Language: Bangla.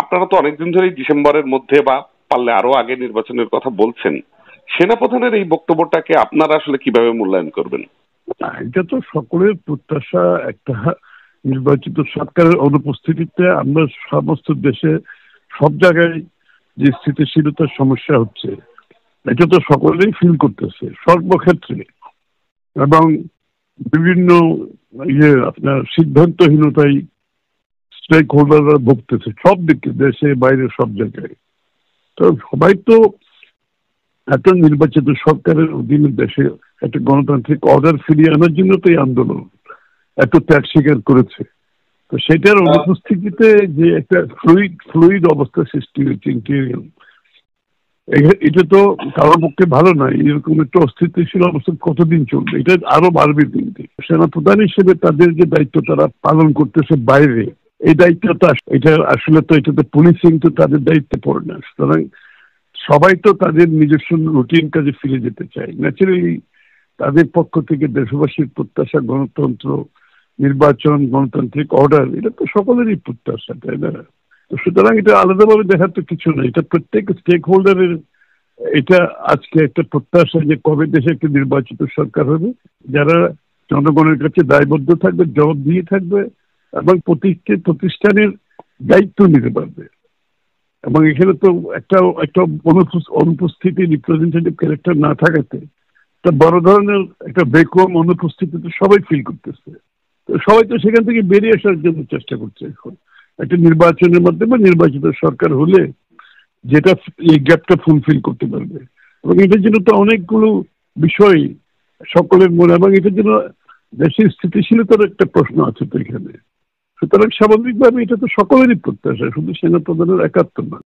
আপনারা তো অনেকদিন ধরেই ডিসেম্বরের মধ্যে বা পারলে আরো আগে নির্বাচনের কথা বলছেন। সেনাপ্রধানের এই বক্তব্যটাকে আপনারা আসলে কিভাবে মূল্যায়ন করবেন? না, এটা তো সকলের প্রত্যাশা। একটা নির্বাচিত সরকারের অনুপস্থিতিতে আমরা সমস্ত দেশে সব জায়গায় যে স্থিতিশীলতার সমস্যা হচ্ছে, এটা তো সকলেই ফিল করতেছে সর্বক্ষেত্রে। এবং বিভিন্ন আপনার সিদ্ধান্তহীনতাই স্টেক হোল্ডাররা ভুগতেছে সব দিকে, দেশে বাইরে সব জায়গায়। তো সবাই তো একটা নির্বাচিত সরকারের অধীনে দেশে একটা গণতান্ত্রিক অর্ডার ফিরিয়ে আনার জন্য তো এই আন্দোলন এত ত্যাগ স্বীকার করেছে। তো সেটার অনুপস্থিতিতে যে একটা ফ্লুইড অবস্থা সৃষ্টি হয়েছে ইন্টেরিয়াল, এটা তো কারোর পক্ষে ভালো নয়। এরকম একটা অস্থিতিশীল অবস্থা কতদিন চলবে? এটা আরো বাড়বে দিন দিন। সেনাপ্রধান হিসেবে তাদের যে দায়িত্ব তারা পালন করতেছে বাইরে, এই দায়িত্বটা এটা আসলে তো এটাতে পুলিশিং তো তাদের দায়িত্বে পড়ে না। সুতরাং সবাই তো তাদের নিজস্ব রুটিন কাজে ফিরে যেতে চায়। ন্যাচারালি তাদের পক্ষ থেকে দেশবাসীর প্রত্যাশা গণতন্ত্র, নির্বাচন, গণতান্ত্রিক অর্ডার, এটা তো সকলেরই প্রত্যাশা, তাই না? তো সুতরাং এটা আলাদাভাবে দেখার তো কিছু নেই। এটা প্রত্যেক স্টেক হোল্ডারের এটা আজকে একটা প্রত্যাশা যে কবে দেশে একটা নির্বাচিত সরকার হবে যারা জনগণের কাছে দায়বদ্ধ থাকবে, জবাব দিয়ে থাকবে এবং প্রতিষ্ঠানের দায়িত্ব নিতে পারবে। এবং এখানে তো একটা একটা অনুপস্থিতি, রিপ্রেজেন্টেটিভ ক্যারেক্টার না থাকাতে একটা বড় ধরনের একটা ভ্যাকুয়াম অনুপস্থিতিতে সবাই ফিল করতেছে। তো সবাই তো সেখান থেকে বেরিয়ে আসার জন্য চেষ্টা করছে এখন একটা নির্বাচনের মাধ্যমে নির্বাচিত সরকার হলে যেটা এই গ্যাপটা ফুলফিল করতে পারবে। এবং এটার জন্য তো অনেকগুলো বিষয় সকলের মনে, এবং এটার জন্য দেশের স্থিতিশীলতার একটা প্রশ্ন আছে তো এখানে। সুতরাং স্বাভাবিকভাবে এটা তো সকলেরই প্রত্যাশা, শুধু সেনাপ্রধানের একাত্ম না।